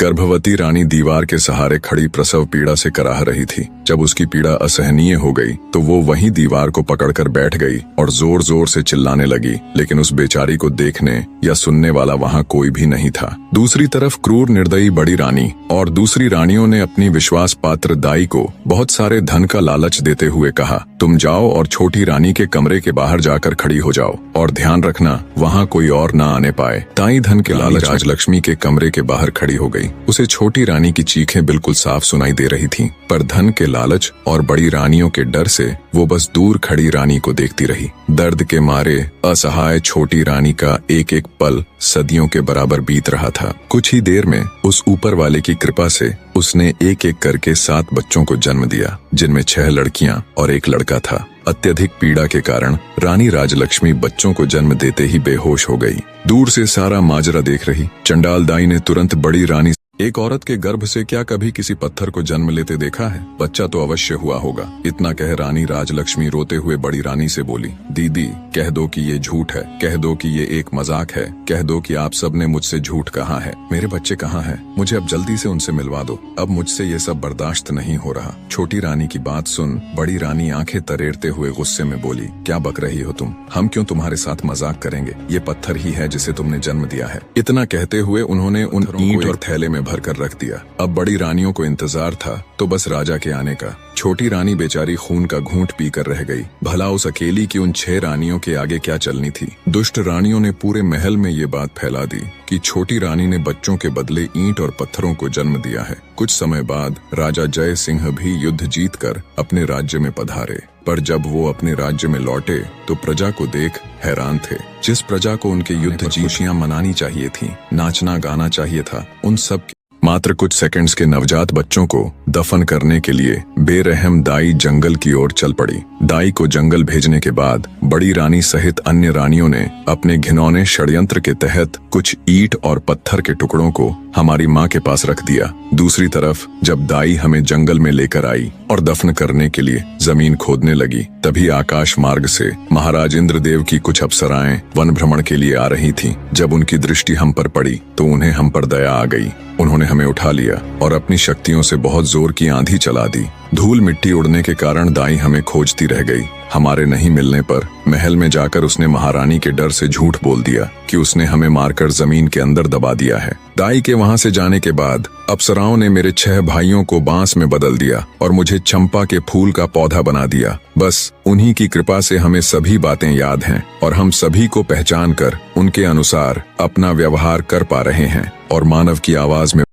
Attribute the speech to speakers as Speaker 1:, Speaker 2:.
Speaker 1: गर्भवती रानी दीवार के सहारे खड़ी प्रसव पीड़ा से कराह रही थी। जब उसकी पीड़ा असहनीय हो गई तो वो वहीं दीवार को पकड़कर बैठ गई और जोर जोर से चिल्लाने लगी, लेकिन उस बेचारी को देखने या सुनने वाला वहाँ कोई भी नहीं था। दूसरी तरफ क्रूर निर्दयी बड़ी रानी और दूसरी रानियों ने अपनी विश्वास पात्र दाई को बहुत सारे धन का लालच देते हुए कहा, तुम जाओ और छोटी रानी के कमरे के बाहर जाकर खड़ी हो जाओ और ध्यान रखना वहाँ कोई और न आने पाए। दाई धन के लालच राजलक्ष्मी के कमरे के बाहर खड़ी हो गई। उसे छोटी रानी की चीखें बिल्कुल साफ सुनाई दे रही थीं, पर धन के लालच और बड़ी रानियों के डर से वो बस दूर खड़ी रानी को देखती रही। दर्द के मारे असहाय छोटी रानी का एक एक पल सदियों के बराबर बीत रहा था। कुछ ही देर में उस ऊपर वाले की कृपा से उसने एक एक करके 7 बच्चों को जन्म दिया, जिनमें 6 लड़कियां और 1 लड़का था। अत्यधिक पीड़ा के कारण रानी राजलक्ष्मी बच्चों को जन्म देते ही बेहोश हो गई। दूर से सारा माजरा देख रही चंडाल दाई ने तुरंत बड़ी रानी, एक औरत के गर्भ से क्या कभी किसी पत्थर को जन्म लेते देखा है? बच्चा तो अवश्य हुआ होगा। इतना कह रानी राजलक्ष्मी रोते हुए बड़ी रानी से बोली, दीदी कह दो कि ये झूठ है, कह दो कि ये एक मजाक है, कह दो कि आप सब ने मुझसे झूठ कहा है। मेरे बच्चे कहाँ हैं? मुझे अब जल्दी से उनसे मिलवा दो। अब मुझसे ये सब बर्दाश्त नहीं हो रहा। छोटी रानी की बात सुन बड़ी रानी आंखें तरेरते हुए गुस्से में बोली, क्या बक रही हो तुम? हम क्यों तुम्हारे साथ मजाक करेंगे? ये पत्थर ही है जिसे तुमने जन्म दिया है। इतना कहते हुए उन्होंने उन ईंट और थैले में भर कर रख दिया। अब बड़ी रानियों को इंतजार था तो बस राजा के आने का। छोटी रानी बेचारी खून का घूंट पीकर रह गई। भला उस अकेली की उन 6 रानियों के आगे क्या चलनी थी? दुष्ट रानियों ने पूरे महल में ये बात फैला दी कि छोटी रानी ने बच्चों के बदले ईंट और पत्थरों को जन्म दिया है। कुछ समय बाद राजा जय सिंह भी युद्ध जीतकर अपने राज्य में पधारे, पर जब वो अपने राज्य में लौटे तो प्रजा को देख हैरान थे। जिस प्रजा को उनके युद्ध खुशियां मनानी चाहिए थी, नाचना गाना चाहिए था, उन सब मात्र कुछ सेकंड्स के नवजात बच्चों को दफन करने के लिए बेरहम दाई जंगल की ओर चल पड़ी। दाई को जंगल भेजने के बाद बड़ी रानी सहित अन्य रानियों ने अपने घिनौने षड्यंत्र के तहत कुछ ईंट और पत्थर के टुकड़ों को हमारी माँ के पास रख दिया। दूसरी तरफ जब दाई हमें जंगल में लेकर आई और दफन करने के लिए जमीन खोदने लगी, तभी आकाश मार्ग से महाराज इंद्रदेव की कुछ अप्सराएं वन भ्रमण के लिए आ रही थीं। जब उनकी दृष्टि हम पर पड़ी तो उन्हें हम पर दया आ गई। उन्होंने हमें उठा लिया और अपनी शक्तियों से बहुत जोर की आंधी चला दी। धूल मिट्टी उड़ने के कारण दाई हमें खोजती रह गई। हमारे नहीं मिलने पर महल में जाकर उसने महारानी के डर से झूठ बोल दिया कि उसने हमें मारकर जमीन के अंदर दबा दिया है। दाई के वहां से जाने के बाद अप्सराओं ने मेरे 6 भाइयों को बांस में बदल दिया और मुझे चंपा के फूल का पौधा बना दिया। बस उन्हीं की कृपा से हमें सभी बातें याद हैं और हम सभी को पहचान कर उनके अनुसार अपना व्यवहार कर पा रहे हैं। और मानव की आवाज में